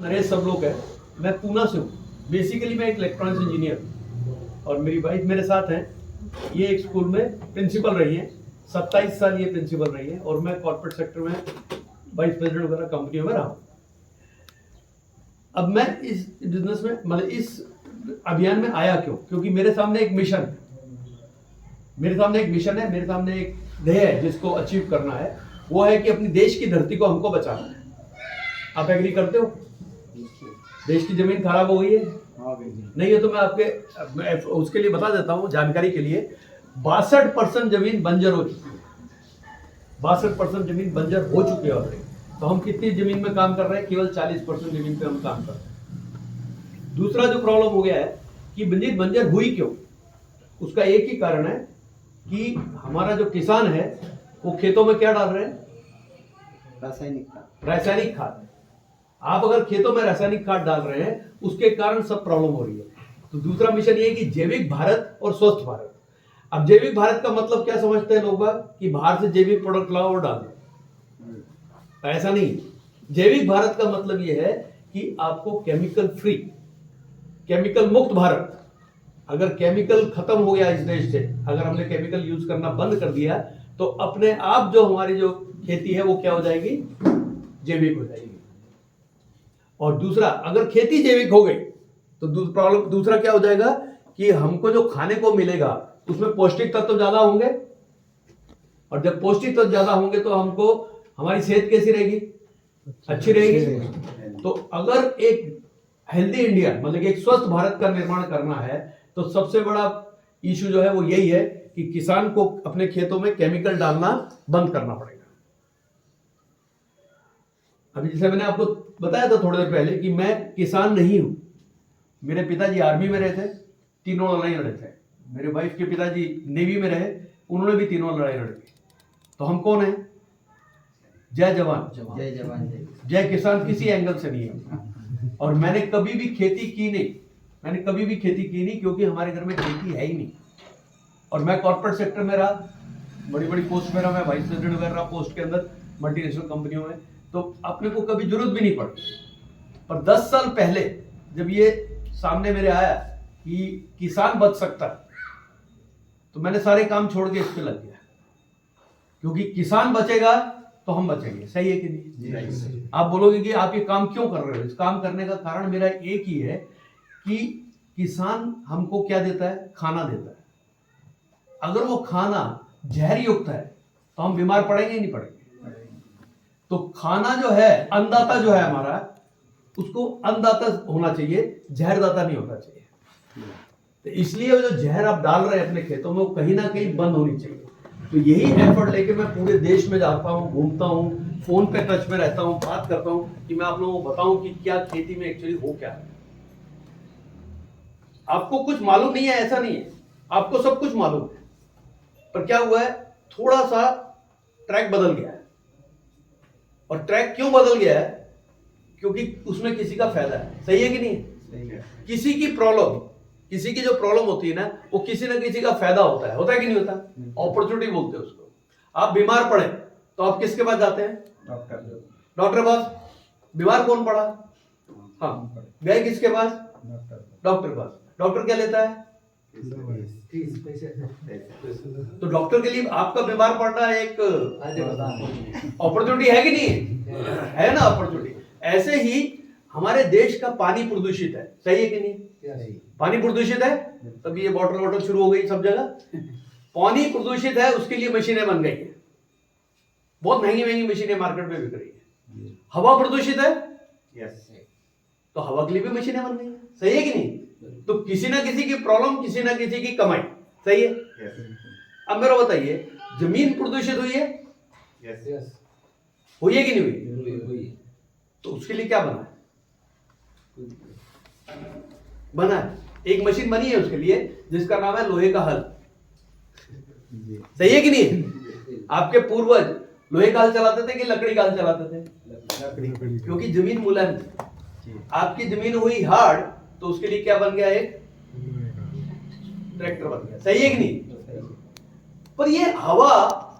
नरेश सब लोग है। मैं पूना से हूँ। बेसिकली मैं एक इलेक्ट्रॉनिक्स इंजीनियर हूँ और मेरी वाइफ मेरे साथ हैं। ये एक स्कूल में प्रिंसिपल रही हैं, 27 साल ये प्रिंसिपल रही है और मैं कॉर्पोरेट सेक्टर में वाइस प्रेसिडेंट वगैरह कंपनियों में रहा हूँ। अब मैं इस बिजनेस में मतलब इस अभियान में आया क्यों? क्योंकि मेरे सामने एक मिशन है, मेरे सामने एक ध्येय है जिसको अचीव करना है। वो है कि अपनी देश की धरती को हमको बचाना है। आप एग्री करते हो? देश की जमीन खराब हो गई है, नहीं है तो मैं उसके लिए बता देता हूँ जानकारी के लिए। 62% जमीन बंजर हो चुकी है, 62% जमीन बंजर हो चुकी है ऑलरेडी। तो हम कितनी जमीन में काम कर रहे हैं? केवल 40% जमीन पे हम काम कर रहे हैं। दूसरा जो प्रॉब्लम हो गया है कि जमीन बंजर हुई क्यों? उसका एक ही कारण है कि हमारा जो किसान है वो खेतों में क्या डाल रहे हैं? रासायनिक खाद। आप अगर खेतों में रासायनिक खाद डाल रहे हैं उसके कारण सब प्रॉब्लम हो रही है। तो दूसरा मिशन ये है कि जैविक भारत और स्वस्थ भारत। अब जैविक भारत का मतलब क्या समझते हैं लोग कि बाहर से जैविक प्रोडक्ट लाओ और डाल दो? ऐसा नहीं। जैविक भारत का मतलब ये है कि आपको केमिकल फ्री, केमिकल मुक्त भारत। अगर केमिकल खत्म हो गया इस देश से, अगर हमने केमिकल यूज करना बंद कर दिया तो अपने आप जो हमारी जो खेती है वो क्या हो जाएगी? जैविक हो जाएगी। और दूसरा, अगर खेती जैविक हो गई तो दूसरा क्या हो जाएगा कि हमको जो खाने को मिलेगा उसमें पौष्टिक तत्व ज्यादा होंगे, और जब पौष्टिक तत्व ज्यादा होंगे तो हमको हमारी सेहत कैसी रहेगी? अच्छी रहेगी। तो अगर एक हेल्दी इंडिया मतलब एक स्वस्थ भारत का निर्माण करना है तो सबसे बड़ा इशू जो है वो यही है कि किसान को अपने खेतों में केमिकल डालना बंद करना पड़ेगा। अभी जैसे मैंने आपको बताया था थोड़ी देर पहले कि मैं किसान नहीं हूं। मेरे पिताजी आर्मी में रहे थे, तीनों लड़ाई लड़े थे। मेरे वाइफ के पिताजी नेवी में रहे, उन्होंने भी तीनों लड़ाई लड़ी। तो हम कौन है? जय जवान जय किसान किसी एंगल से नहीं है। और मैंने कभी भी खेती की नहीं, क्योंकि हमारे घर में खेती है ही नहीं। और मैं कॉर्पोरेट सेक्टर में रहा, बड़ी बड़ी पोस्ट में रहा, मैं वाइस प्रेसिडेंट में रहा पोस्ट के अंदर मल्टीनेशनल कंपनियों में, तो अपने को कभी जरूरत भी नहीं पड़ी। पर 10 साल पहले जब ये सामने मेरे आया कि किसान बच सकता है तो मैंने सारे काम छोड़ के इस पे लग गया, क्योंकि किसान बचेगा तो हम बचेंगे। सही है कि नहीं? आप बोलोगे कि आप ये काम क्यों कर रहे हो? इस काम करने का कारण मेरा एक ही है कि किसान हमको क्या देता है? खाना देता है। अगर वो खाना जहर युक्त है तो हम बीमार पड़ेंगे ही नहीं पड़ेंगे। तो खाना जो है, अन्नदाता जो है हमारा, उसको अन्नदाता होना चाहिए, जहरदाता नहीं होना चाहिए। तो इसलिए वो जो जहर आप डाल रहे हैं अपने खेतों में वो कहीं ना कहीं बंद होनी चाहिए। तो यही एफर्ट लेके मैं पूरे देश में जाता हूँ, घूमता हूँ, फोन पे टच में रहता हूँ, बात करता हूँ कि मैं आप लोगों को बताऊं कि क्या खेती में एक्चुअली हो क्या है। आपको कुछ मालूम नहीं है ऐसा नहीं है, आपको सब कुछ मालूम है। पर क्या हुआ है, थोड़ा सा ट्रैक बदल गया है। और ट्रैक क्यों बदल गया है? क्योंकि उसमें किसी का फायदा है। सही है कि नहीं? सही है। किसी की जो प्रॉब्लम होती है ना, वो किसी ना किसी का फायदा होता है कि नहीं होता? अपॉर्चुनिटी बोलते हैं उसको। आप बीमार पड़े तो आप किसके पास जाते हैं? डॉक्टर पास। बीमार कौन पड़ा? हाँ, गए किसके पास? डॉक्टर पास। डॉक्टर क्या लेता है? तो डॉक्टर के लिए आपका बीमार पड़ना एक अपॉर्चुनिटी है कि नहीं है ना? अपॉर्चुनिटी। ऐसे ही हमारे देश का पानी प्रदूषित है। सही है कि नहीं? पानी प्रदूषित है, तब ये बॉटल शुरू हो गई सब जगह। पानी प्रदूषित है, उसके लिए मशीनें बन गई है, बहुत महंगी मशीनें मार्केट में बिक रही है। हवा प्रदूषित है, तो हवा के लिए भी मशीनें बन गई है। सही है कि नहीं? तो किसी ना किसी की प्रॉब्लम, किसी ना किसी की कमाई। सही है? अब मेरा बताइए, जमीन प्रदूषित हुई है? हुई है कि नहीं हुई? तो उसके लिए क्या बना है? एक मशीन बनी है उसके लिए जिसका नाम है लोहे का हल। सही है कि नहीं? आपके पूर्वज लोहे का हल चलाते थे कि लकड़ी का हल चलाते थे? लकड़ी, क्योंकि जमीन मुलायम थी। आपकी जमीन हुई हार्ड तो उसके लिए क्या बन गया? एक ट्रैक्टर बन गया। सही है कि नहीं? पर ये हवा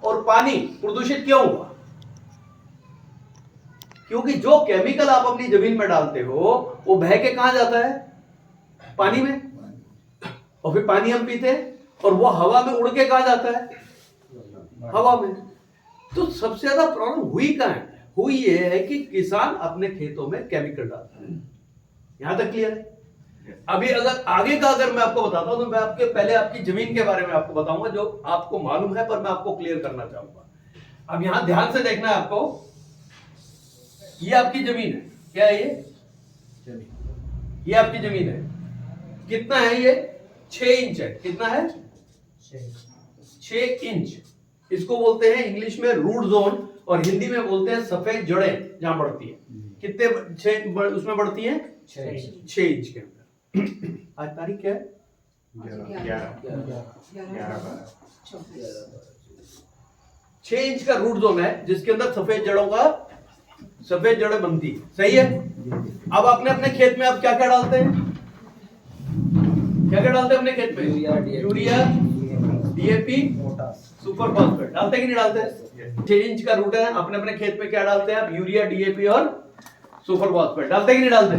और पानी प्रदूषित क्यों हुआ? क्योंकि जो केमिकल आप अपनी जमीन में डालते हो वो बह के कहां जाता है? पानी में, और फिर पानी हम पीते हैं, और वो हवा में उड़ के कहां जाता है? हवा में। तो सबसे ज्यादा प्रॉब्लम हुई कहां है? हुई ये है कि किसान अपने खेतों में केमिकल डालता है। यहां तक क्लियर है? अभी अगर आगे का अगर मैं आपको बताता हूं तो मैं आपके पहले आपकी जमीन के बारे में आपको बताऊंगा जो आपको मालूम है, पर मैं आपको क्लियर करना चाहूंगा। अब यहां ध्यान से देखना है आपको, ये आपकी जमीन है, क्या है ये आपकी जमीन है। कितना है ये? 6 इंच है। कितना है? 6 इंच। इसको बोलते हैं इंग्लिश में रूट जोन, और हिंदी में बोलते हैं सफेद जड़ें जहां बढ़ती है। कितने उसमें बढ़ती है? 6 इंच के अंदर। आज तारीख क्या है? 6 इंच का रूट जोन है जिसके अंदर सफेद जड़ें बनती है। सही है? अब आपने अपने खेत में आप क्या क्या डालते हैं? क्या क्या डालते हैं अपने खेत में? यूरिया, डीएपी, सुपर फॉस्फेट डालते कि नहीं डालते? 6 इंच का रूट है, अपने अपने खेत में क्या डालते हैं आप? यूरिया, डीएपी और सुपर फॉस्फेट डालते कि नहीं डालते?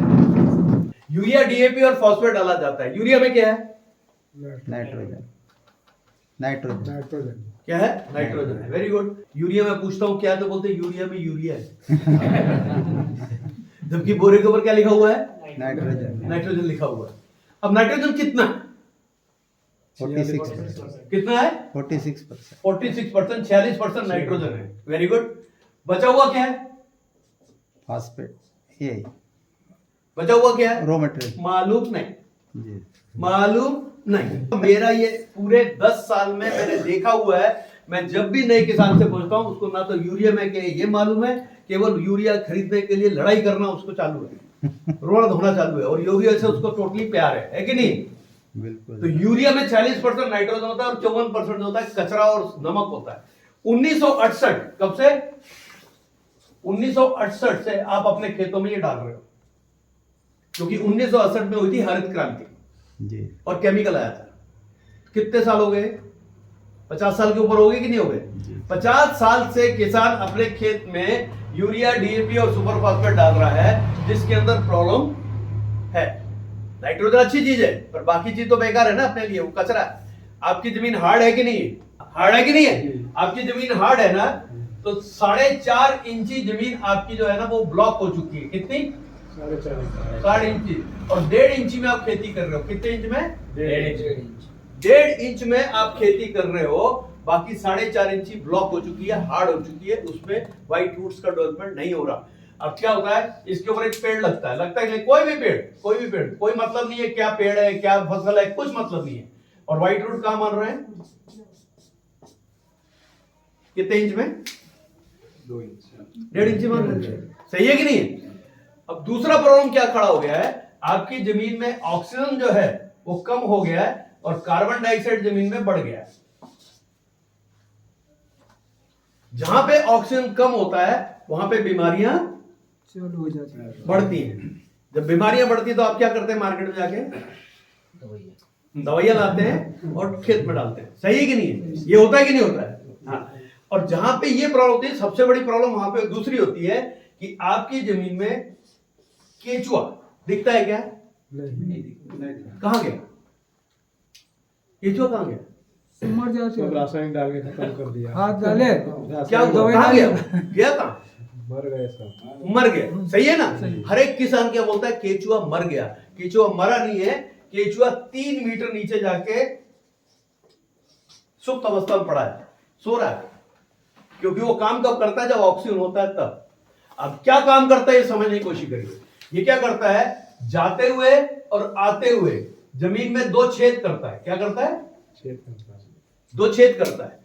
यूरिया, डीएपी और फॉस्फेट डाला जाता है। यूरिया में क्या है? नाइट्रोजन। क्या है? नाइट्रोजन है। Very good. यूरिया में पूछता हूं क्या, तो बोलते हैं यूरिया में यूरिया है। जबकि बोरे के ऊपर क्या लिखा हुआ है? नाइट्रोजन लिखा हुआ है। अब नाइट्रोजन कितना है? 46%। कितना है? 46%। 46%, 46% नाइट्रोजन है। Very good. बचा हुआ क्या है? फॉस्फेट। ये बचा हुआ क्या है? Raw material. मालूम नहीं। जी। मालूम नहीं। मेरा ये पूरे 10 साल में मैंने देखा हुआ है, मैं जब भी नए किसान से पूछता हूं उसको ना तो यूरिया में क्या ये मालूम है, केवल यूरिया खरीदने के लिए लड़ाई करना उसको चालू है, रोना धोना चालू है, और यूरिया से उसको टोटली प्यार है कि नहीं? बिल्कुल। तो यूरिया में 40% नाइट्रोजन होता है और 54% होता है कचरा और नमक होता है। 1968 कब से? 1968 से आप अपने खेतों में ये डाल रहे हो, क्योंकि 1968 में हुई थी हरित क्रांति जी। और केमिकल आया था। कितने साल हो गए? 50 साल के ऊपर हो गए कि नहीं हो गए? 50 साल से किसान अपने खेत में यूरिया, डीएपी और सुपर फॉस्फेट डाल रहा है, जिसके अंदर प्रॉब्लम है। नाइट्रोजन अच्छी चीज है, पर बाकी चीज तो बेकार है ना अपने लिए, वो कचरा है। आपकी जमीन हार्ड है कि नहीं है? हार्ड है कि नहीं है? आपकी जमीन हार्ड है ना, तो 4.5 इंची जमीन आपकी जो है ना वो ब्लॉक हो चुकी है। कितनी? 4.5 इंची। और 1.5 इंची में आप खेती कर रहे हो। कितने इंच में? 1.5 इंच में आप खेती कर रहे हो, बाकी 4.5 इंची ब्लॉक हो चुकी है, हार्ड हो चुकी है, उसमें व्हाइट रूट्स का डेवलपमेंट नहीं हो रहा। अब क्या होता है, इसके ऊपर एक पेड़ लगता है नहीं, कोई भी पेड़, कोई मतलब नहीं है क्या पेड़ है, क्या फसल है, कुछ मतलब नहीं है। और व्हाइट रूट कहां मान रहे हैं? कितने इंच में? 2 इंच। 1.5 इंच मान रहे हैं। सही है कि नहीं? अब दूसरा प्रॉब्लम क्या खड़ा हो गया है, आपकी जमीन में ऑक्सीजन जो है वो कम हो गया है और कार्बन डाइऑक्साइड जमीन में बढ़ गया है। जहां पे ऑक्सीजन कम होता है वहां पे बीमारियां चालू हो जाती है, बढ़ती हैं। जब बीमारियां बढ़ती हैं तो आप क्या करते हैं? मार्केट में जाके दवाइयां लाते हैं और खेत में डालते हैं। सही है कि नहीं है? ये होता है कि नहीं होता है? हाँ। और जहां पे ये प्रॉब्लम होती है, सबसे बड़ी प्रॉब्लम वहां पे दूसरी होती है कि आपकी जमीन में केचुआ दिखता है क्या? नहीं कहां गया केचुआ? कहां गया? मर जाते हैं। रासायनिक डाल के खत्म कर दिया। हाथ डाले क्या हुआ? कहां गया? गया कहां? मर गए सब। मर गया। सही है ना? हर एक किसान क्या बोलता है? केचुआ मर गया। केचुआ मरा नहीं है, केचुआ 3 मीटर नीचे जाके सुप्त अवस्था में पड़ा है, सो रहा है। क्योंकि वो काम कब करता है? जब ऑक्सीजन होता है तब। अब क्या काम करता है ये समझने की कोशिश करिए। ये क्या करता है? जाते हुए और आते हुए जमीन में 2 छेद करता है। क्या करता है? छेद करता है। 2 छेद करता है।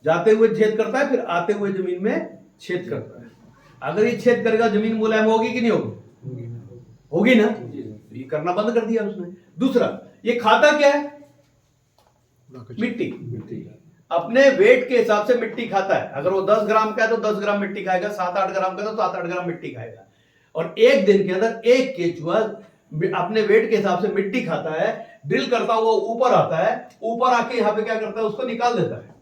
जाते हुए छेद करता है, फिर आते हुए जमीन में छेद करता है। अगर ये छेद करेगा जमीन मुलायम होगी कि नहीं होगी? होगी ना? ये करना बंद कर दिया उसने। दूसरा, ये खाता क्या है? मिट्टी। अपने वेट के हिसाब से मिट्टी खाता है। अगर वो 10 ग्राम का है तो 10 ग्राम मिट्टी खाएगा, 7-8 ग्राम का तो 7-8 ग्राम मिट्टी खाएगा। और एक दिन के अंदर एक केचुआ अपने वेट के हिसाब से मिट्टी खाता है, ड्रिल करता हुआ ऊपर आता है, ऊपर आके यहां पे क्या करता है? उसको निकाल देता है।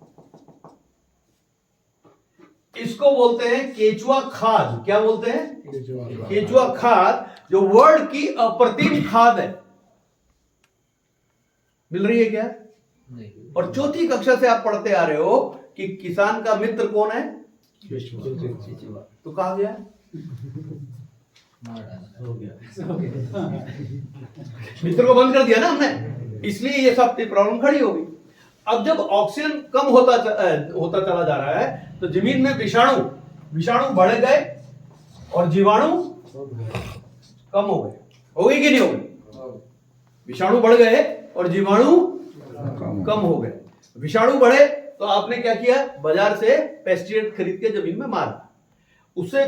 इसको बोलते हैं केचुआ खाद। क्या बोलते हैं? केचुआ खाद। केचुआ खाद, जो वर्ल्ड की अप्रतिम खाद है। मिल रही है क्या? और चौथी कक्षा से आप पढ़ते आ रहे हो कि किसान का मित्र कौन है? तो कहा गया हो गया, मित्र को बंद कर दिया ना हमने, इसलिए ये सब प्रॉब्लम खड़ी होगी। अब जब ऑक्सीजन कम होता चला जा रहा है तो जमीन में विषाणु बढ़ गए और जीवाणु कम हो गए। हो गई कि नहीं हो गई? विषाणु बढ़ गए और जीवाणु कम हो गए। विषाणु बढ़े तो आपने क्या किया? बाजार से पेस्टिसाइड खरीद के जमीन में मारा। उससे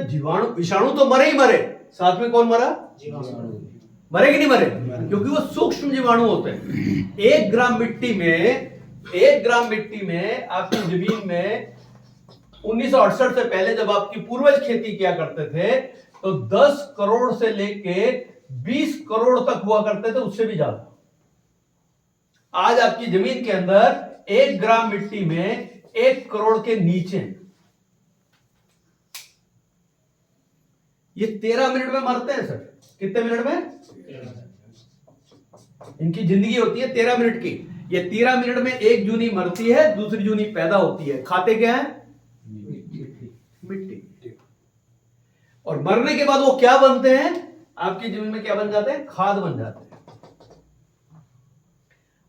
विषाणु तो मरे ही मरे, साथ में कौन मरा? मरे कि नहीं मरे? क्योंकि वो सूक्ष्म जीवाणु होते हैं। 1 ग्राम मिट्टी में आपकी जमीन में 1968 से पहले जब आपकी पूर्वज खेती किया करते थे तो 10 करोड़ से लेके 20 करोड़ तक हुआ करते थे, उससे भी ज्यादा। आज आपकी जमीन के अंदर 1 ग्राम मिट्टी में 1 करोड़ के नीचे। ये 13 मिनट में मरते हैं सर। कितने मिनट में? इनकी जिंदगी होती है 13 मिनट की। ये 13 मिनट में एक जूनी मरती है, दूसरी जूनी पैदा होती है। खाते क्या है? मिट्टी। और मरने के बाद वो क्या बनते हैं? आपकी जमीन में क्या बन जाते हैं? खाद बन जाते हैं।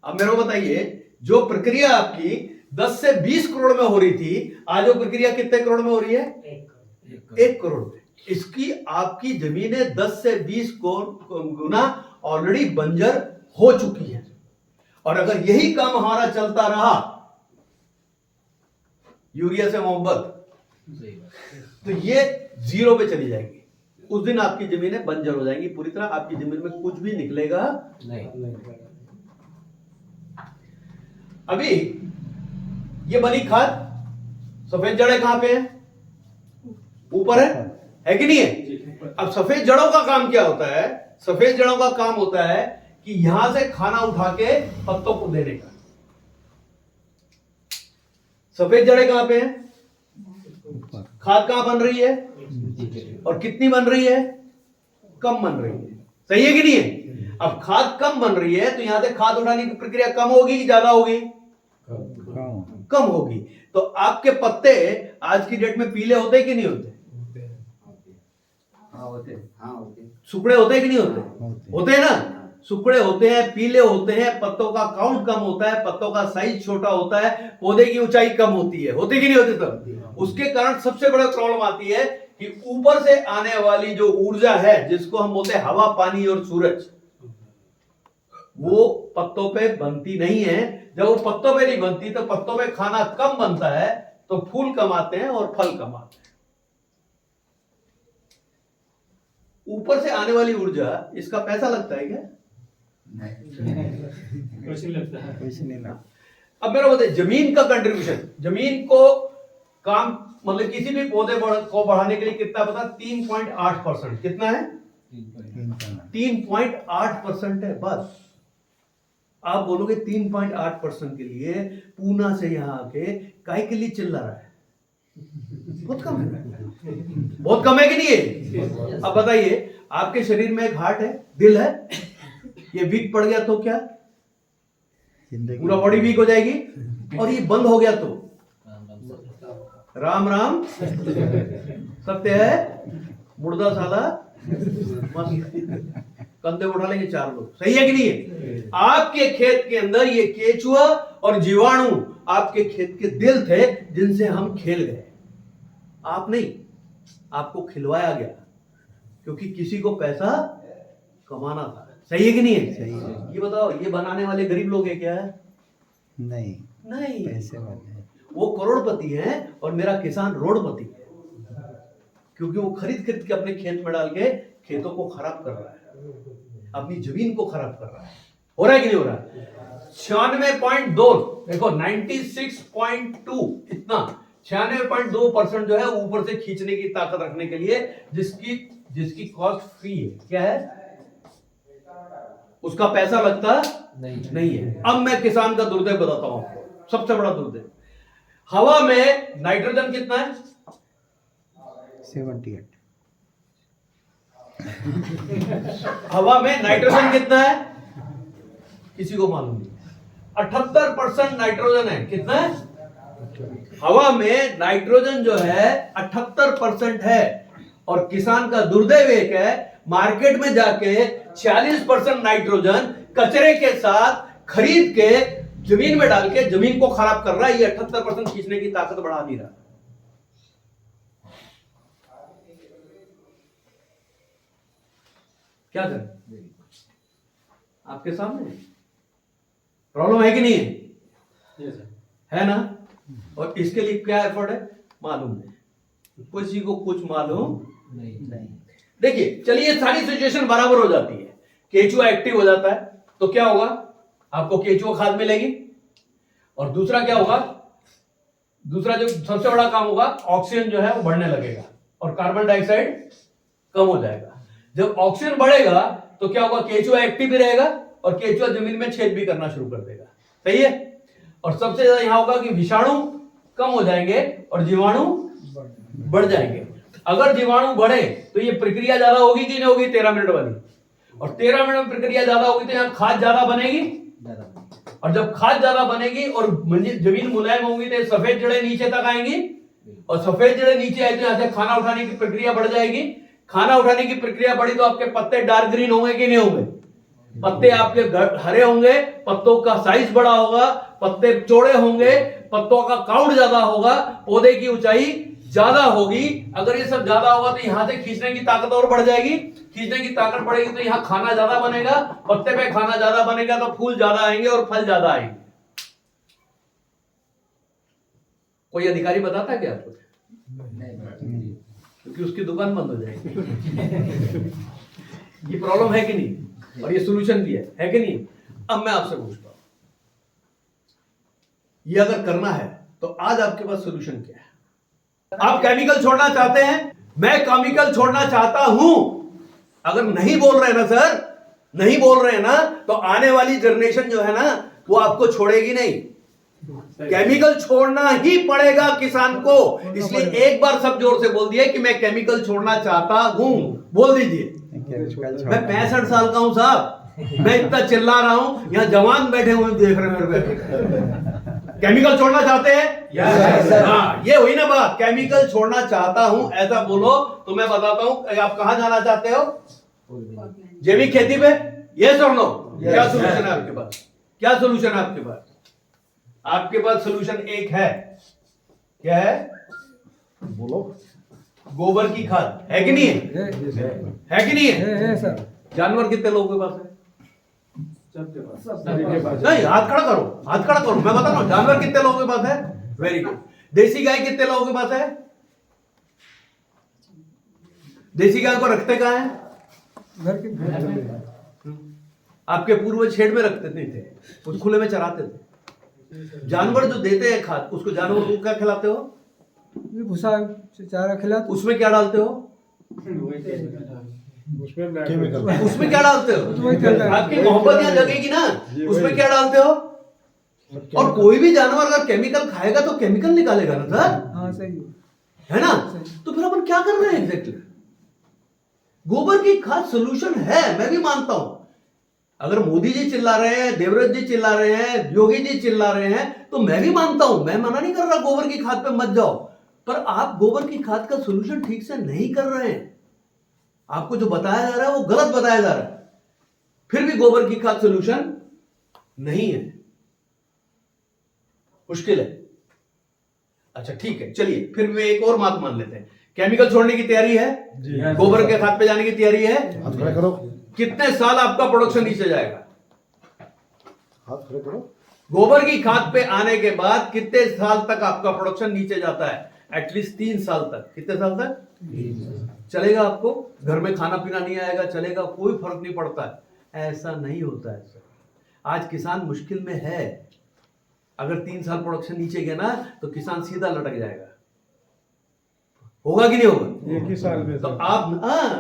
अब मेरे को बताइए, जो प्रक्रिया आपकी 10 से 20 करोड़ में हो रही थी, आज वो प्रक्रिया कितने करोड़ में हो रही है? 1 करोड़ में। इसकी आपकी जमीनें 10 से 20 गुना ऑलरेडी बंजर हो चुकी है। और अगर यही काम हमारा चलता रहा, यूरिया से मोहब्बत, तो ये 0 पे चली जाएगी। उस दिन आपकी जमीनें बंजर हो जाएंगी पूरी तरह। आपकी जमीन में कुछ भी निकलेगा नहीं। अभी ये बनी खाद, सफेद जड़ें कहां पे हैं? ऊपर है कि नहीं है? अब सफेद जड़ों का काम क्या होता है? सफेद जड़ों का काम होता है कि यहां से खाना उठा के पत्तों को देने का। सफेद जड़ें कहां पे हैं? खाद कहां बन रही है? और कितनी बन रही है? कम बन रही है। सही है कि नहीं है? अब खाद कम बन रही है तो यहां से खाद उठाने की प्रक्रिया कम होगी कि ज्यादा होगी? कम होगी। तो आपके पत्ते आज की डेट में पीले होते कि नहीं होते? सुखड़े होते कि नहीं होते? होते हैं ना। सुखड़े होते हैं, पीले होते हैं, पत्तों का काउंट कम होता है, पत्तों का साइज छोटा होता है, पौधे की ऊंचाई कम होती है। होती कि नहीं होती? तब उसके कारण सबसे बड़ा प्रॉब्लम आती है कि ऊपर से आने वाली जो ऊर्जा है, जिसको हम बोलते हैं हवा, पानी और सूरज, वो पत्तों पे बनती नहीं है। जब वो पत्तों पे नहीं बनती तो पत्तों पे खाना कम बनता है, तो फूल कम आते हैं और फल कम आते हैं। ऊपर से आने वाली ऊर्जा, इसका पैसा लगता है क्या? कुछ नहीं लगता। अब मेरा बताइए, जमीन का कंट्रीब्यूशन, जमीन को काम मतलब किसी भी पौधे को बढ़ाने के लिए कितना पता? 3.8%। कितना है? 3.8% है बस। आप बोलोगे 3.8% के लिए पूना से यहां आके काहे के लिए चिल्ला रहा है? बहुत कम है, बहुत कम है कि नहीं है? अब बताइए, आपके शरीर में एक हार्ट है, दिल है, ये वीक पड़ गया तो क्या? पूरा बॉडी वीक हो जाएगी। और ये बंद हो गया तो राम राम सत्य है, मुर्दा साला मस्त। कंधे उठा लेंगे 4 लोग। सही है कि नहीं है? आपके खेत के अंदर ये केचुआ और जीवाणु आपके खेत के दिल थे, जिनसे हम खेल गए। आप नहीं, आपको खिलवाया गया, क्योंकि किसी को पैसा कमाना था। सही है कि नहीं है? सही है। ये बताओ, ये बनाने वाले गरीब लोग हैं क्या? नहीं, नहीं, पैसे वाले हैं। वो करोड़पति हैं और मेरा किसान रोडपति है, क्योंकि वो खरीद के अपने खेत में डाल के खेतों को खराब कर रहा है, अपनी जमीन को खराब कर रहा है। हो रहा है कि नहीं हो रहा? 96.2, देखो 96.2, इतना 96.2% जो है ऊपर से खींचने की ताकत रखने के लिए, जिसकी कॉस्ट फ्री है। क्या है? उसका पैसा लगता नहीं है। अब मैं किसान का दुर्दैव बताता हूं आपको, सबसे बड़ा दुर्दैव। हवा में नाइट्रोजन कितना है? 78। हवा में नाइट्रोजन कितना है किसी को मालूम नहीं। 78% नाइट्रोजन है। कितना है? हवा में नाइट्रोजन जो है 78% है। और किसान का दुर्दैव एक है, मार्केट में जाके 46% नाइट्रोजन कचरे के साथ खरीद के जमीन में डाल के जमीन को खराब कर रहा है। ये 78% खींचने की ताकत बढ़ा नहीं रहा। क्या करें? आपके सामने प्रॉब्लम है कि नहीं है? है ना? और इसके लिए क्या एफर्ट है मालूम नहीं, किसी को कुछ मालूम नहीं। देखिए चलिए, सारी सिचुएशन बराबर हो जाती है। केचुआ एक्टिव हो जाता है तो क्या होगा? आपको केचुआ खाद मिलेगी। और दूसरा क्या होगा? दूसरा जो सबसे बड़ा काम होगा, ऑक्सीजन जो है वो बढ़ने लगेगा और कार्बन डाइऑक्साइड कम हो जाएगा। जब ऑक्सीजन बढ़ेगा तो क्या होगा? केचुआ एक्टिव भी रहेगा और केचुआ जमीन में छेद भी करना शुरू कर देगा। सही है? और सबसे ज्यादा यहां होगा कि विषाणु कम हो जाएंगे और जीवाणु बढ़ जाएंगे। अगर जीवाणु बढ़े तो ये प्रक्रिया ज्यादा होगी कि नहीं होगी? 13 मिनट वाली। और 13 मिनट में प्रक्रिया ज्यादा होगी तो यहां खाद ज्यादा बनेगी। और जब खाद ज्यादा बनेगी और जमीन मुलायम होगी तो सफेद जड़ें नीचे तक आएंगी। और सफेद जड़ें नीचे आए तो यहां से खाना उठाने की प्रक्रिया बढ़ जाएगी। खाना उठाने की प्रक्रिया बढ़ी तो आपके पत्ते डार्क ग्रीन होंगे कि नहीं होंगे? पत्ते आपके हरे होंगे, पत्तों का साइज बड़ा होगा, पत्ते चौड़े होंगे, पत्तों का काउंट ज्यादा होगा, पौधे की ऊंचाई ज्यादा होगी। अगर ये सब ज्यादा होगा तो यहां से खींचने की ताकत और बढ़ जाएगी। खींचने की ताकत बढ़ेगी तो यहां खाना ज्यादा बनेगा, पत्ते पे खाना ज्यादा बनेगा तो फूल ज्यादा आएंगे और फल ज्यादा आएंगे। कोई अधिकारी बताता है क्या आपको? क्योंकि उसकी दुकान बंद हो जाएगी। ये प्रॉब्लम है कि नहीं? और ये सॉल्यूशन भी है कि नहीं? अब मैं आपसे पूछता हूं, ये अगर करना है तो आज आपके पास सॉल्यूशन क्या है? आप केमिकल छोड़ना चाहते हैं? मैं केमिकल छोड़ना चाहता हूं। अगर नहीं बोल रहे ना सर, नहीं बोल रहे ना, तो आने वाली जनरेशन जो है ना वो आपको छोड़ेगी नहीं। केमिकल छोड़ना ही पड़ेगा किसान को। इसलिए एक बार सब जोर से बोल दिए कि मैं केमिकल छोड़ना चाहता हूं। बोल दीजिए। मैं 65 साल का हूं साहब, मैं इतना चिल्ला रहा हूं, यहां जवान बैठे हुए देख रहे हैं मेरे पे। केमिकल छोड़ना चाहते हैं? हाँ, ये हुई ना बात। केमिकल छोड़ना चाहता हूं ऐसा बोलो तो मैं बताता हूं आप कहां जाना चाहते हो। जैविक खेती पे? यस और नो? क्या सोल्यूशन है आपके पास? क्या सोल्यूशन है आपके पास? आपके पास सोल्यूशन एक है। क्या है? बोलो। गोबर की खाद है कि नहीं है? है कि नहीं है? सर। जानवर कितने लोगों के पास है? नहीं, हाथ खड़ा करो, हाथ खड़ा करो। मैं बता रहा हूं, जानवर कितने लोगों के पास है? Very good. देसी गाय कितने लोगों के पास है? देसी गाय को रखते कहां है? घर के आपके पूर्वज शेड में रखते नहीं थे, उस खुले में चराते थे। जानवर जो देते हैं खाद, उसको जानवर को क्या खिलाते हो? भूसा चारा खिलाते। उसमें क्या डालते हो? उसमें क्या डालते हो? आपकी मोहब्बत यहाँ जगेगी ना, उसमें क्या डालते हो? और कोई भी जानवर अगर केमिकल खाएगा तो केमिकल निकालेगा ना सर। हाँ सही है ना? तो फिर अपन क्या कर रहे हैं एग्जैक्टली? गोबर की खाद सोल्यूशन है, मैं भी मानता हूं। अगर मोदी जी चिल्ला रहे हैं, देवव्रत जी चिल्ला रहे हैं, योगी जी चिल्ला रहे हैं, तो मैं भी मानता हूं। मैं मना नहीं कर रहा गोबर की खाद पे मत जाओ, पर आप गोबर की खाद का सोल्यूशन ठीक से नहीं कर रहे हैं। आपको जो बताया जा रहा है वो गलत बताया जा रहा है। फिर भी गोबर की खाद सोल्यूशन नहीं है, मुश्किल है। अच्छा ठीक है, चलिए फिर भी एक और बात मान लेते हैं। केमिकल छोड़ने की तैयारी है? गोबर के खाद पे जाने की तैयारी है? हाथ खड़े करो। कितने साल आपका प्रोडक्शन नीचे जाएगा? हाथ खड़े करो। गोबर की खाद पे आने के बाद कितने साल तक आपका प्रोडक्शन नीचे जाता है? एटलीस्ट 3 साल तक। कितने साल तक? 3 साल। चलेगा आपको? घर में खाना पीना नहीं आएगा, चलेगा, कोई फर्क नहीं पड़ता है। ऐसा नहीं होता है सर। आज किसान मुश्किल में है। अगर 3 साल प्रोडक्शन नीचे गया ना तो किसान सीधा लटक जाएगा। होगा कि नहीं होगा? 1 ही साल में। तो आप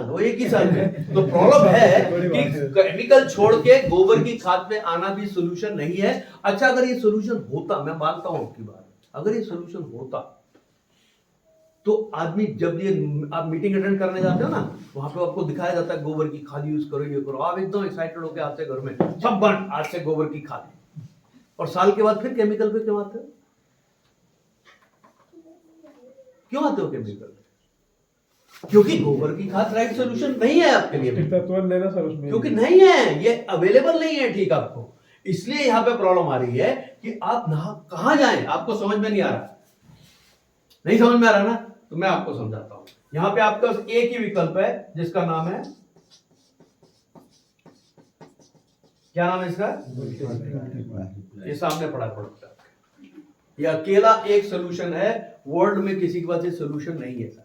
वो 1 ही साल में। तो प्रॉब्लम है कि केमिकल छोड़ के गोबर की खाद पे आना भी सोल्यूशन नहीं है। अच्छा अगर ये सोल्यूशन होता, मैं मानता हूं आपकी बात, अगर ये सोल्यूशन होता तो आदमी जब ये आप मीटिंग अटेंड करने जाते हो ना, वहां पे आपको दिखाया जाता है गोबर की खाद यूज करो, ये करो, आप एकदम एक्साइटेड होकर आते हैं घर में, सब बंद आज से गोबर की खाद, और साल के बाद फिर केमिकल पे क्यों आते हो? क्यों आते हो केमिकल? क्योंकि गोबर की खाद राइट सोल्यूशन नहीं है आपके लिए, लेना सर उसमें, क्योंकि नहीं है, ये अवेलेबल नहीं है ठीक आपको, इसलिए यहां पे प्रॉब्लम आ रही है कि आप कहां जाएं, आपको समझ में नहीं आ रहा, नहीं समझ में आ रहा ना, तो मैं आपको समझाता हूं। यहां पे आपके पास एक ही विकल्प है जिसका नाम है, क्या नाम है इसका? ये सामने पड़ा प्रोडक्ट, ये अकेला एक सोल्यूशन है, वर्ल्ड में किसी के पास ये सोल्यूशन नहीं है सर।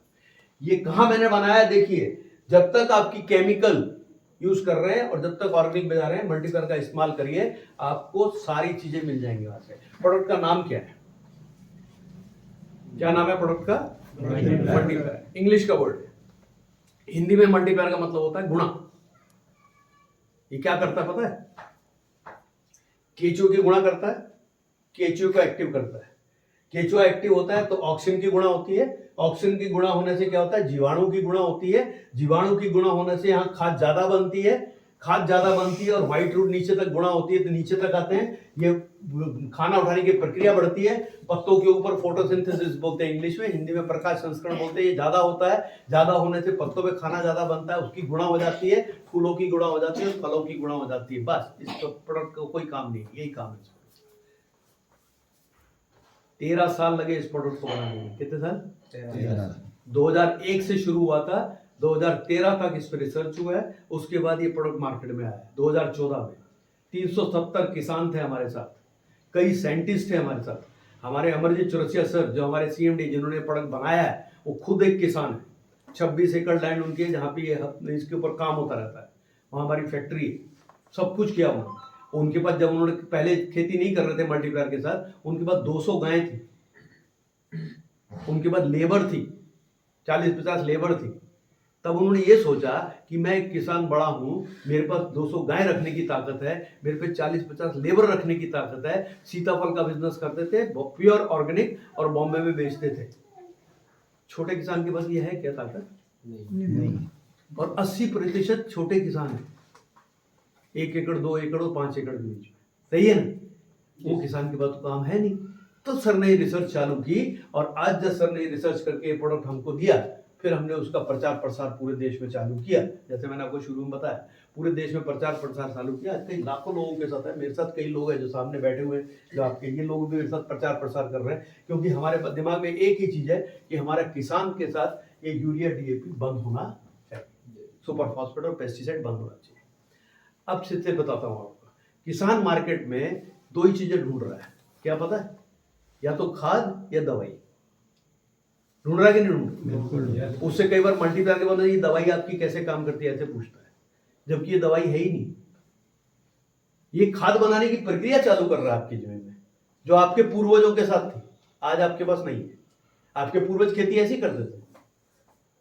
ये कहां मैंने बनाया देखिए, जब तक आपकी केमिकल यूज कर रहे हैं और जब तक ऑर्गेनिक बजा रहे हैं, मल्टीप्लायर का इस्तेमाल करिए, आपको सारी चीजें मिल जाएंगी वहां से। प्रोडक्ट का नाम क्या है? क्या नाम है प्रोडक्ट का? मल्टीप्लायर। इंग्लिश का वर्ड है, हिंदी में मल्टीप्लायर का मतलब होता है गुणा। ये क्या करता है पता है? केचुओ की गुणा करता है, केचुओ को एक्टिव करता है। केचुआ एक्टिव होता है तो ऑक्सीजन की गुणा होती है, ऑक्सीजन की गुणा होने से क्या होता है? जीवाणु की गुणा होती है, जीवाणु की गुणा होने से यहाँ खाद ज्यादा बनती है, खाद ज्यादा बनती है और व्हाइट रूट नीचे तक गुणा होती है, तो नीचे तक आते हैं, ये खाना उठाने की प्रक्रिया बढ़ती है, पत्तों के ऊपर फोटोसिंथेसिस बोलते हैं इंग्लिश में, हिंदी में प्रकाश संस्करण बोलते हैं, ये ज्यादा होता है, ज्यादा होने से पत्तों पे खाना ज्यादा बनता है, उसकी गुणा हो जाती है, फूलों की गुणा हो जाती है, फलों की गुणा हो जाती है, बस इस प्रोडक्ट का कोई काम नहीं, यही काम है। 13 साल लगे इस प्रोडक्ट को बनाने में। कितने साल? 13। 2001 से शुरू हुआ था, 2013 तक इस पर रिसर्च हुआ है, उसके बाद ये प्रोडक्ट मार्केट में आया 2014 में। 370 किसान थे हमारे साथ, कई साइंटिस्ट थे हमारे साथ, हमारे अमरजीत चौरसिया सर जो हमारे सीएमडी जिन्होंने प्रोडक्ट बनाया है, वो खुद एक किसान है। 26 एकड़ लैंड उनके, जहाँ पे ये इसके ऊपर काम होता रहता है, वहाँ हमारी फैक्ट्री है, सब कुछ किया उन्होंने। उनके पास जब उन्होंने पहले खेती नहीं कर रहे थे मल्टीप्लायर के साथ, उनके पास 200 गायें थी, उनके पास लेबर थी, 40-50 लेबर थी। तब उन्होंने ये सोचा कि मैं एक किसान बड़ा हूं, मेरे पास 200 गाय रखने की ताकत है, मेरे पे 40-50 लेबर रखने की ताकत है। सीताफल का बिजनेस करते थे, प्योर ऑर्गेनिक, और बॉम्बे में बेचते थे। छोटे किसान के पास ये है क्या ताकत? नहीं। और 80% छोटे किसान हैं, 1 एकड़ 2 एकड़ और 5 एकड़ के बीच में, सही है ना? वो किसान के पास तो काम है नहीं। तो सर ने रिसर्च चालू की, और आज जब सर ने रिसर्च करके प्रोडक्ट हमको दिया, फिर हमने उसका प्रचार प्रसार पूरे देश में चालू किया। जैसे मैंने आपको शुरू में बताया, पूरे देश में प्रचार प्रसार चालू किया। आज कई लाखों लोगों के साथ है, मेरे साथ कई लोग हैं जो सामने बैठे हुए हैं, जो आपके ये लोग भी मेरे साथ प्रचार प्रसार कर रहे हैं, क्योंकि हमारे दिमाग में एक ही चीज है कि हमारा किसान के साथ ये यूरिया डीएपी बंद होना चाहिए, सुपर फॉस्फेट और पेस्टिसाइड बंद होना चाहिए। अब से बताता हूँ आपको, किसान मार्केट में 2 ही चीजें ढूंढ रहा है, क्या पता है? या तो खाद या दवाई ढूंढ रहा है कि नहीं ढूंढ रहा? उससे कई बार मल्टीप्लायर के बाद ये दवाई आपकी कैसे काम करती है ऐसे पूछता है, जबकि ये दवाई है ही नहीं। ये खाद बनाने की प्रक्रिया चालू कर रहा है आपकी जमीन में, जो आपके पूर्वजों के साथ थी, आज आपके पास नहीं है। आपके पूर्वज खेती ऐसी करते थे,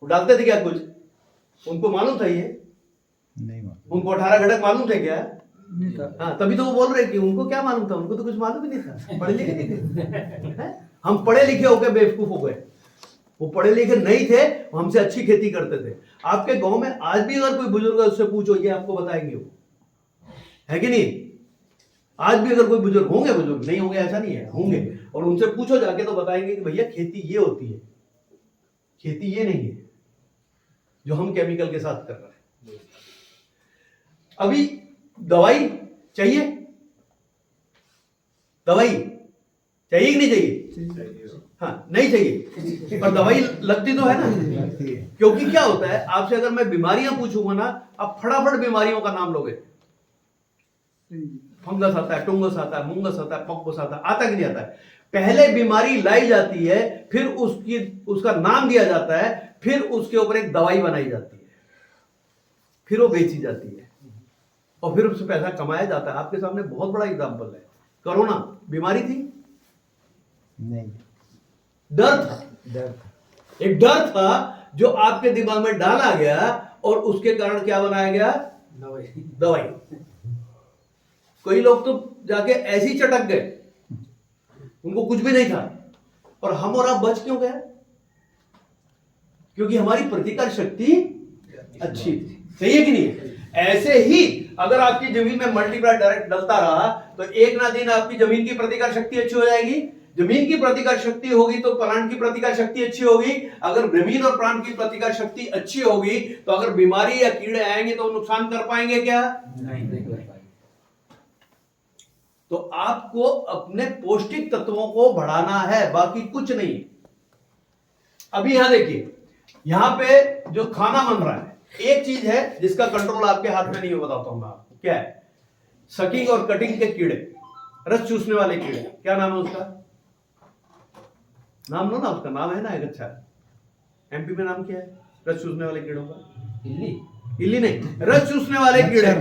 वो डालते थे क्या कुछ? उनको मालूम था ये? नहीं मालूम। उनको 18 घटक मालूम थे क्या? हाँ, तभी तो वो बोल रहे कि उनको क्या मालूम था, उनको तो कुछ मालूम ही नहीं था, पढ़े लिखे नहीं थे। हम पढ़े लिखे होकर बेवकूफ हो गए, वो पढ़े लिखे नहीं थे, हमसे अच्छी खेती करते थे। आपके गांव में आज भी अगर कोई बुजुर्ग है उससे पूछो, ये आपको बताएंगे, वो है कि नहीं? आज भी अगर कोई बुजुर्ग होंगे, बुजुर्ग नहीं होंगे ऐसा नहीं है, होंगे, और उनसे पूछो जाके तो बताएंगे कि भैया खेती ये होती है, खेती ये नहीं है जो हम केमिकल के साथ कर रहे हैं। अभी दवाई चाहिए, दवाई चाहिए कि नहीं चाहिए? हाँ, नहीं चाहिए, पर दवाई लगती तो है ना, क्योंकि क्या होता है, आपसे अगर मैं बीमारियां पूछूंगा ना, आप फटाफट बीमारियों का नाम लोगे। फंगस आता है, टुंगस आता है, मुंगस आता है, पकबस आता है, आता कि नहीं आता है? पहले बीमारी लाई जाती है, फिर उसका नाम दिया जाता है, फिर उसके ऊपर एक दवाई बनाई जाती है, फिर वो बेची जाती है, और फिर उससे पैसा कमाया जाता है। आपके सामने बहुत बड़ा एग्जाम्पल है, कोरोना बीमारी थी? नहीं, डर था। एक डर था जो आपके दिमाग में डाला गया, और उसके कारण क्या बनाया गया? दवाई। कई लोग तो जाके ऐसे ही चटक गए, उनको कुछ भी नहीं था, और हम और आप बच क्यों गए? क्योंकि हमारी प्रतिकार शक्ति अच्छी थी। सही है कि नहीं? ऐसे ही अगर आपकी जमीन में मल्टीप्लाई डायरेक्ट डलता रहा तो एक ना दिन आपकी जमीन की प्रतिकार शक्ति अच्छी हो जाएगी। जमीन की प्रतिकार शक्ति होगी तो प्लांट की प्रतिकार शक्ति अच्छी होगी। अगर जमीन और प्लांट की प्रतिकार शक्ति अच्छी होगी तो अगर बीमारी या कीड़े आएंगे तो नुकसान कर पाएंगे क्या? नहीं कर पाएंगे। तो आपको अपने पौष्टिक तत्वों को बढ़ाना है, बाकी कुछ नहीं। अभी यहां देखिए, यहां पे जो खाना बन रहा है, एक चीज है जिसका कंट्रोल आपके हाथ में नहीं है, बताता हूं मैं आपको क्या है। सकिंग और कटिंग के कीड़े, रस चूसने वाले कीड़े, क्या नाम है उसका? नाम लो ना, उसका नाम है ना एक अच्छा। एमपी में नाम क्या है रस चूसने वाले कीड़ों का? इल्ली। इल्ली नहीं, रस चूसने वाले कीड़े।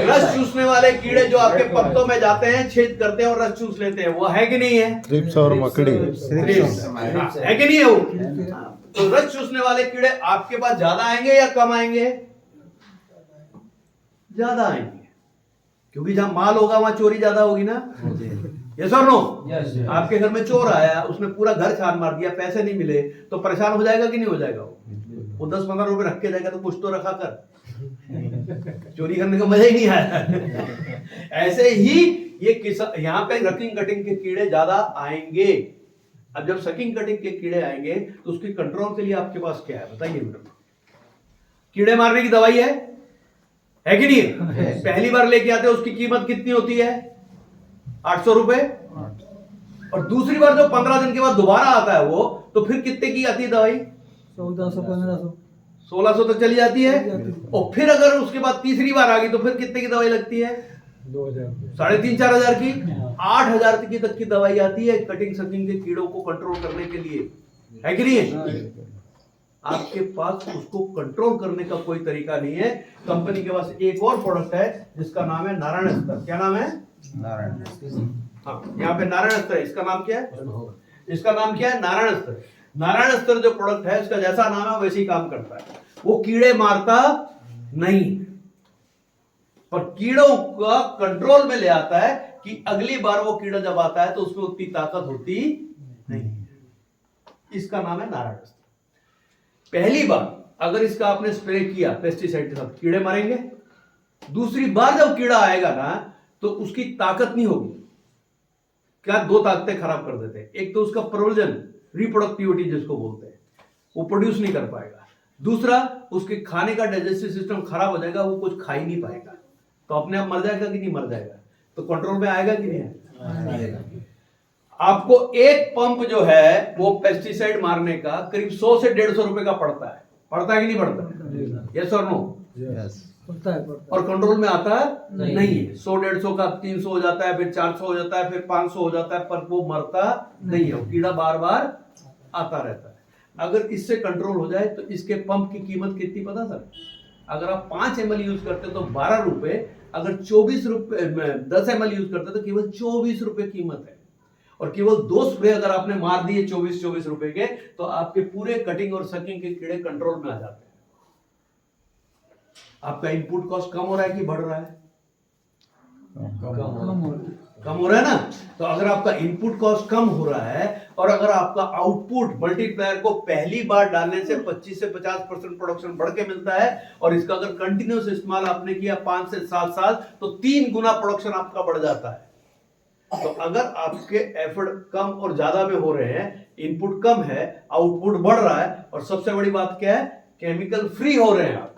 रस चूसने वाले कीड़े जो आपके पत्तों में जाते हैं, छेद करते हैं और रस चूस लेते हैं, वो है कि नहीं है? थ्रिप्स और मकड़ी। है कि नहीं है वो? तो रस चूसने वाले कीड़े आपके पास ज्यादा आएंगे या कम आएंगे? ज्यादा आएंगे, क्योंकि जहां माल होगा वहां चोरी ज्यादा होगी ना। यस और नो? आपके घर में चोर आया, उसने पूरा घर छान मार दिया, पैसे नहीं मिले, तो परेशान हो जाएगा कि नहीं हो जाएगा? वो 10-15 रुपए रख के जाएगा तो कुछ तो रखा कर, चोरी करने का मजा ही नहीं आया। ऐसे ही ये यहाँ पे रकिंग कटिंग के कीड़े ज्यादा आएंगे। अब जब सकिंग कटिंग के कीड़े आएंगे तो उसकी कंट्रोल के लिए आपके पास क्या है बताइए मैडम? कीड़े मारने की दवाई है कि नहीं? पहली बार लेके आते हैं उसकी कीमत कितनी होती है? 800 रुपए। और दूसरी बार जो 15 दिन के बाद दोबारा आता है वो, तो फिर कितने की आती है दवाई? 1400 1500 1600 तक चली जाती है। और फिर अगर उसके बाद तीसरी बार आ गई तो फिर कितने की दवाई लगती है? 3500-4000 की। 8000 की तक की दवाई आती है कटिंग सकिंग के कीड़ों को कंट्रोल करने के लिए, है कि नहीं? आपके पास उसको कंट्रोल करने का कोई तरीका नहीं है। कंपनी के पास एक और प्रोडक्ट है जिसका नाम है नारायण अस्त्र। क्या नाम है? नारायण। हाँ, यहाँ पे नारायण अस्त्र है। इसका नाम क्या है? इसका नाम क्या है? नारायण अस्त्र। नारायण अस्त्र जो प्रोडक्ट है, इसका जैसा नाम है वैसे ही काम करता है। वो कीड़े मारता नहीं, पर कीड़ों का कंट्रोल में ले आता है कि अगली बार वो कीड़ा जब आता है तो उसमें उतनी ताकत होती नहीं। इसका नाम है नारायण अस्त्र। पहली बार अगर इसका आपने स्प्रे किया पेस्टिसाइड के साथ, कीड़े मरेंगे। दूसरी बार जब कीड़ा आएगा ना तो उसकी ताकत नहीं होगी। क्या? 2 ताकतें खराब कर देते हैं। एक तो उसका प्रयोजन, रिप्रोडक्टिविटी जिसको बोलते हैं, वो प्रोड्यूस नहीं कर पाएगा। दूसरा, उसके खाने का डाइजेस्टिव सिस्टम खराब हो जाएगा, वो कुछ खा ही नहीं पाएगा। तो अपने आप मर जाएगा कि नहीं मर जाएगा? तो कंट्रोल में आएगा कि नहीं आएगा? आपको एक पंप जो है वो पेस्टिसाइड मारने का करीब 100 से 150 रुपए का पड़ता है कि नहीं पड़ता? यस और नो? पड़ता है। और कंट्रोल में आता नहीं है। 100-150 का 300 हो जाता है, फिर 400 हो जाता है, फिर 500 हो जाता है, पर वो मरता नहीं है। वो कीड़ा बार बार आता रहता है। अगर इससे कंट्रोल हो जाए तो इसके पंप की कीमत कितनी पता सर? अगर आप 5 ml यूज करते तो 12 रुपए, अगर 24 रुपए 10 ml यूज करते तो केवल 24 रुपए कीमत है। और केवल 2 स्प्रे अगर आपने मार दिए 24 रुपए के, तो आपके पूरे कटिंग और सकिंग के कीड़े कंट्रोल में आ जाते हैं। आपका इनपुट कॉस्ट कम हो रहा है कि बढ़ रहा है? कम हो रहा है ना। तो अगर आपका इनपुट कॉस्ट कम हो रहा है और अगर आपका आउटपुट मल्टीप्लायर को पहली बार डालने से 25 से 50% प्रोडक्शन बढ़ के मिलता है, और इसका अगर कंटिन्यूस इस्तेमाल आपने किया 5 से 7 साल, तो 3 गुना प्रोडक्शन आपका बढ़ जाता है। तो अगर आपके एफर्ट कम और ज्यादा में हो रहे हैं, इनपुट कम है, आउटपुट बढ़ रहा है, और सबसे बड़ी बात क्या है? केमिकल फ्री हो रहे हैं आप।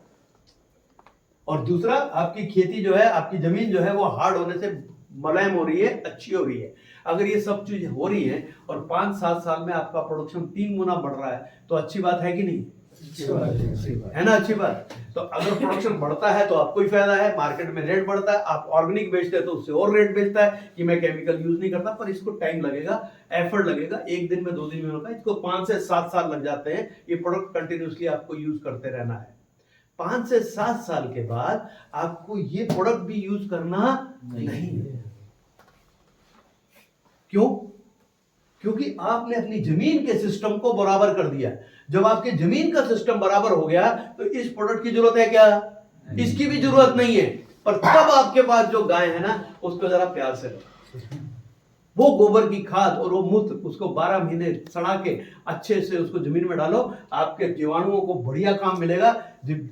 और दूसरा, आपकी खेती जो है, आपकी जमीन जो है वो हार्ड होने से मुलायम हो रही है, अच्छी हो रही है। अगर ये सब चीज हो रही है और 5-7 साल में आपका प्रोडक्शन 3 गुना बढ़ रहा है, तो अच्छी बात है कि नहीं? है ना, अच्छी बात। तो अगर प्रोडक्शन बढ़ता है तो आपको ही फायदा है, मार्केट में रेट बढ़ता है। आप ऑर्गेनिक बेचते हैं तो उससे और रेट बेचता है कि मैं केमिकल यूज नहीं करता, पर इसको टाइम लगेगा, एफर्ट लगेगा। 1 दिन में 2 दिन में होगा, इसको 5 से 7 साल लग जाते हैं। ये प्रोडक्ट कंटिन्यूसली आपको यूज करते रहना है। 5 से 7 साल के बाद आपको ये प्रोडक्ट भी यूज करना नहीं है। क्यों? क्योंकि आपने अपनी जमीन के सिस्टम को बराबर कर दिया। जब आपके जमीन का सिस्टम बराबर हो गया तो इस प्रोडक्ट की जरूरत है क्या? इसकी भी जरूरत नहीं है। पर तब आपके पास जो गाय है ना, उसको जरा प्यार से रखो। वो गोबर की खाद और वो मूत्र उसको 12 महीने सड़ा के अच्छे से उसको जमीन में डालो, आपके जीवाणुओं को बढ़िया काम मिलेगा,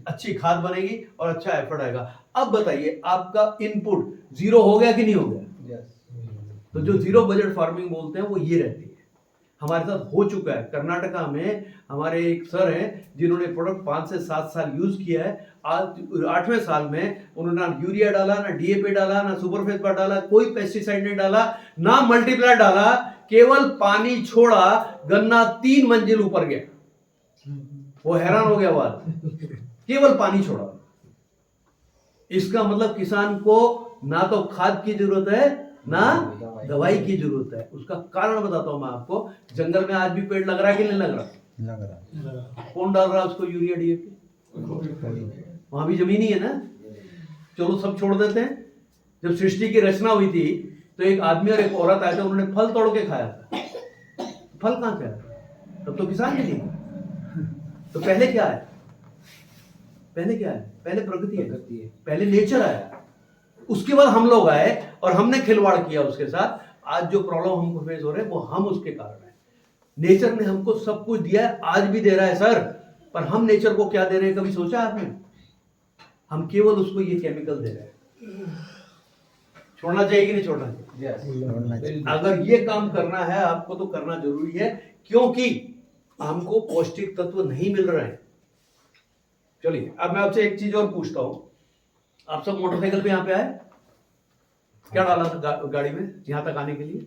अच्छी खाद बनेगी और अच्छा एफर्ट आएगा। अब बताइए आपका इनपुट जीरो हो गया कि नहीं हो गया? तो जो जीरो बजट फार्मिंग बोलते हैं वो ये रहती है। हमारे साथ हो चुका है। कर्नाटका में हमारे एक सर हैं जिन्होंने प्रोडक्ट 5 से 7 साल यूज किया है। आज 8वें साल में उन्होंने ना यूरिया डाला, ना डीएपी डाला, ना सुपर फेस्फेट डाला, कोई पेस्टिसाइड नहीं डाला, ना मल्टीप्लायर डाला, केवल पानी छोड़ा, गन्ना 3 मंजिल ऊपर गया। वो हैरान हो गया बात, केवल पानी छोड़ा। इसका मतलब किसान को ना तो खाद की जरूरत है ना दवाई की जरूरत है। उसका कारण बताता हूं मैं आपको। जंगल में आज भी पेड़ लग रहा है कि नहीं लग रहा? लग रहा कौन डाल रहा है उसको यूरिया डीएपी? वहां भी जमीन ही है ना। चलो सब छोड़ देते हैं। जब सृष्टि की रचना हुई थी तो एक आदमी और एक औरत आए थे, उन्होंने फल तोड़ के खाया था। फल कहां से आया? तब तो किसान के लिए। तो पहले क्या है? पहले क्या है? पहले प्रकृति है, पहले नेचर आया, उसके बाद हम लोग आए और हमने खिलवाड़ किया उसके साथ। आज जो प्रॉब्लम हमको फेस हो रहे हैं वो हम उसके कारण है। नेचर ने हमको सब कुछ दिया है, आज भी दे रहा है सर, पर हम नेचर को क्या दे रहे हैं कभी सोचा आपने? हम केवल उसको ये केमिकल दे रहे हैं। छोड़ना चाहिए कि नहीं छोड़ना चाहिए? अगर ये काम करना है आपको तो करना जरूरी है, क्योंकि हमको पौष्टिक तत्व नहीं मिल रहे हैं। चलिए अब मैं आपसे एक चीज और पूछता हूं। आप सब मोटरसाइकिल पे यहाँ पे आए, क्या डाला था गाड़ी में यहां तक आने के लिए?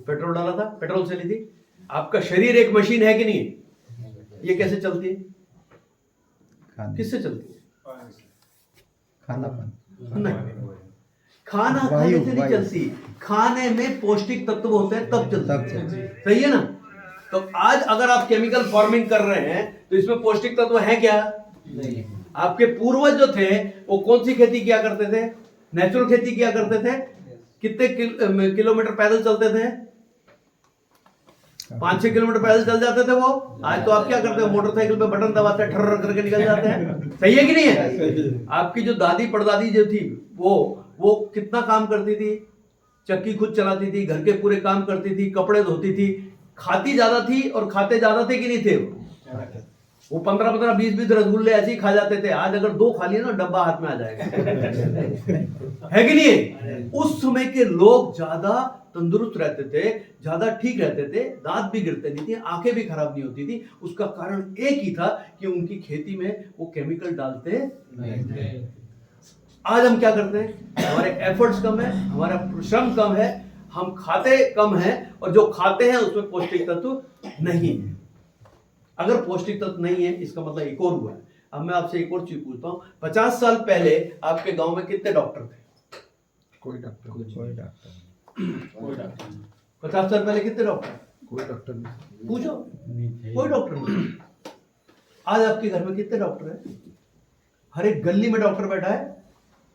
पेट्रोल डाला था, पेट्रोल से ली थी। आपका शरीर एक मशीन है कि नहीं है? ये कैसे चलती है? किससे चलती है? खाना नहीं, खाना खाने से नहीं चलती। खाने में पौष्टिक तत्व होते हैं तब चलती है। सही है ना? तो आज अगर आप केमिकल फार्मिंग कर रहे हैं तो इसमें पौष्टिक तत्व है क्या? नहीं। आपके पूर्वज जो थे वो कौन सी खेती किया करते थे? नेचुरल खेती किया करते थे। कितने किलोमीटर पैदल चलते थे? 5-6 किलोमीटर पैदल चल जाते थे वो। आज तो आप क्या करते हो? मोटरसाइकिल पे बटन दबाते हैं, ठर्र करके निकल जाते हैं। सही है कि नहीं है? आपकी जो दादी परदादी जो थी वो कितना काम करती थी? चक्की खुद चलाती थी, घर के पूरे काम करती थी, कपड़े धोती थी, खाती ज्यादा थी और खाते ज्यादा थे कि नहीं थे? वो 15-15, 20-20 रसगुल्ले ऐसे ही खा जाते थे। आज अगर 2 खा लिए ना डब्बा हाथ में आ जाएगा। है कि नहीं? उस समय के लोग ज्यादा तंदुरुस्त रहते थे, ज्यादा ठीक रहते थे, दांत भी गिरते नहीं थे, आंखें भी खराब नहीं होती थी। उसका कारण एक ही था कि उनकी खेती में वो केमिकल डालते नहीं थे। आज हम क्या करते हैं? हमारे एफर्ट्स कम है, हमारा श्रम कम है, हम खाते कम है, और जो खाते हैं उसमें पौष्टिक तत्व नहीं है। अगर पौष्टिक तत्व नहीं है इसका मतलब एक और हुआ है। अब मैं आपसे एक और चीज पूछता हूं। 50 साल पहले आपके गांव में कितने डॉक्टर थे? कोई डॉक्टर 50 साल पहले कितने डॉक्टर? कोई डॉक्टर नहीं। पूछो, कोई डॉक्टर नहीं। आज आपके घर में कितने डॉक्टर हैं? हर एक गली में डॉक्टर बैठा है,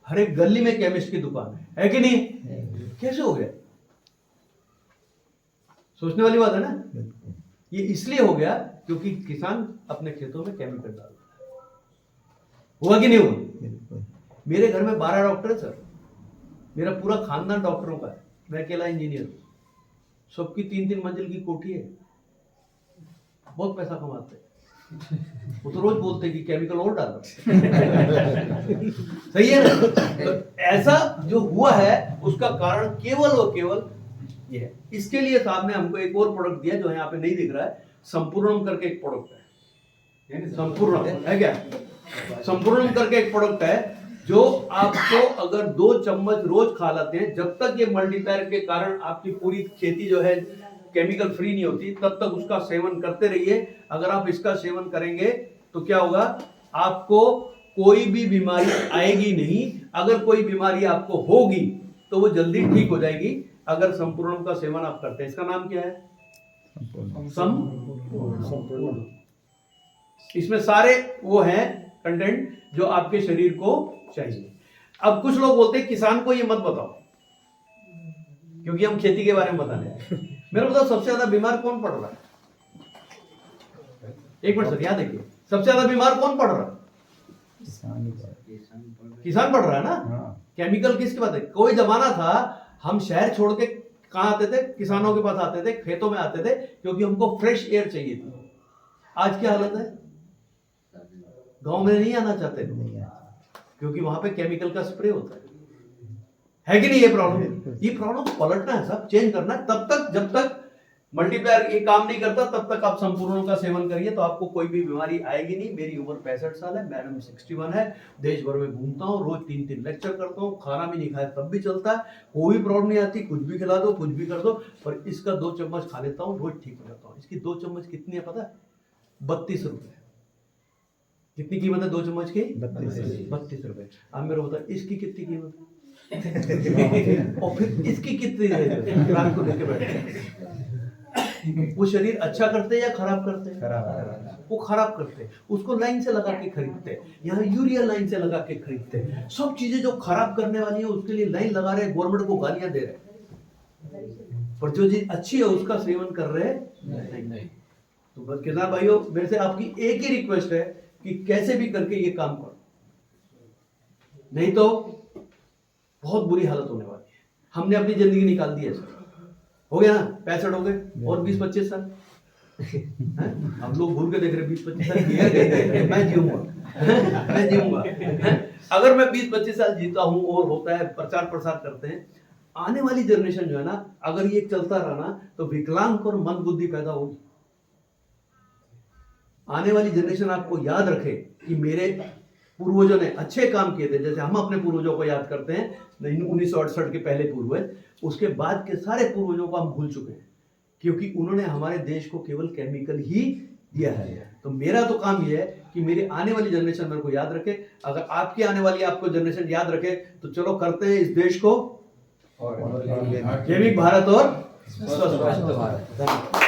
हर एक गली में केमिस्ट की दुकान है कि नहीं? कैसे हो गया? सोचने वाली बात है ना। ये इसलिए हो गया क्योंकि किसान अपने खेतों में केमिकल डाल रहा है। हुआ कि नहीं हुआ? मेरे घर में 12 डॉक्टर है सर। मेरा पूरा खानदान डॉक्टरों का है, मैं अकेला इंजीनियर हूं। सबकी 3-3 मंजिल की कोठी है, बहुत पैसा कमाते हैं। वो तो रोज बोलते हैं कि केमिकल और डाल सही है ना? तो ऐसा जो हुआ है उसका कारण केवल और केवल ये है। इसके लिए साहब ने हमको एक और प्रोडक्ट दिया जो यहाँ पे नहीं दिख रहा है। संपूर्णम करके एक प्रोडक्ट है। संपूर्णम है क्या? संपूर्णम करके एक प्रोडक्ट है जो आपको अगर 2 चम्मच रोज खा लेते हैं, जब तक ये मल्टीप्लायर के कारण आपकी पूरी खेती जो है केमिकल फ्री नहीं होती, तब तक उसका सेवन करते रहिए। अगर आप इसका सेवन करेंगे तो क्या होगा? आपको कोई भी बीमारी आएगी नहीं। अगर कोई बीमारी आपको होगी तो वो जल्दी ठीक हो जाएगी अगर संपूर्णम का सेवन आप करते हैं। इसका नाम क्या है? संपूर्ण। इसमें सारे वो हैं कंटेंट जो आपके शरीर को चाहिए। अब कुछ लोग बोलते हैं किसान को ये मत बताओ क्योंकि हम खेती के बारे में बताने हैं। मेरे बताओ सबसे ज्यादा बीमार कौन पड़ रहा है? एक मिनट सर, याद रखिए, सबसे ज्यादा बीमार कौन पड़ रहा है? किसान पड़ रहा है ना। केमिकल किसकी बात है? कोई जमाना था हम शहर छोड़ के कहाँ आते थे? किसानों के पास आते थे, खेतों में आते थे, क्योंकि हमको फ्रेश एयर चाहिए थी। आज क्या हालत है? गांव में नहीं आना चाहते लोग, नहीं है। क्योंकि वहां पे केमिकल का स्प्रे होता है कि नहीं? ये प्रॉब्लम पलटना है, सब चेंज करना है। तब तक जब तक मल्टीप्लायर ये काम नहीं करता, तब तक आप संपूर्णों का सेवन करिए, तो आपको कोई भी बीमारी आएगी नहीं। मेरी उम्र 65 साल है, मैडम 61 है, देश भर में घूमता हूँ, रोज 3-3 लेक्चर करता हूँ, खाना भी नहीं खाया तब भी चलता है, कोई प्रॉब्लम नहीं आती। कुछ भी खिला दो, कुछ भी कर दो, पर इसका 2 चम्मच खा लेता हूँ, रोज ठीक हो जाता हूँ। इसकी 2 चम्मच कितनी है पता है? 32 रुपए। कितनी कीमत है 2 चम्मच की? 32 रुपए। अब मेरे बता, इसकी कितनी कीमत है? और फिर इसकी कितनी है? रात को लेके बैठे। वो शरीर अच्छा करते हैं या खराब करते हैं? खराब। वो खराब करते हैं, उसको लाइन से लगा के खरीदते हैं। यहाँ यूरिया लाइन से लगा के खरीदते हैं। सब चीजें जो खराब करने वाली है उसके लिए लाइन लगा रहे हैं, गवर्नमेंट को गालियां दे रहे हैं, पर जो चीज अच्छी है उसका सेवन कर रहे हैं नहीं। तो बस किसान भाइयों, मेरे से आपकी एक ही रिक्वेस्ट है कि कैसे भी करके ये काम करो, नहीं तो बहुत बुरी हालत होने वाली है। हमने अपनी जिंदगी निकाल दी है सर, हो गया ना? 65 हो गए और 20-25 साल हम लोग भूल के देख रहे 20-25 साल जिए, मैं जीऊंगा मैं जीऊंगा। अगर मैं 20-25 साल जीता हूं और होता है प्रचार प्रसार करते हैं, आने वाली जनरेशन जो है ना, अगर ये चलता रहा ना, तो विकलांग और मंद बुद्धि पैदा होगी। आने वाली जनरेशन आपको याद रखे कि मेरे पूर्वजों ने अच्छे काम किए थे, जैसे हम अपने पूर्वजों को याद करते हैं 1968 के पहले पूर्वज, उसके बाद के सारे पूर्वजों को हम भूल चुके हैं, क्योंकि उन्होंने हमारे देश को केवल केमिकल ही दिया है। तो मेरा तो काम ये है कि मेरी आने वाली जनरेशन मेरे को याद रखे। अगर आपकी आने वाली आपको जनरेशन याद रखे, तो चलो करते हैं इस देश को और जैविक भारत और स्वस्थ भारत। धन्यवाद।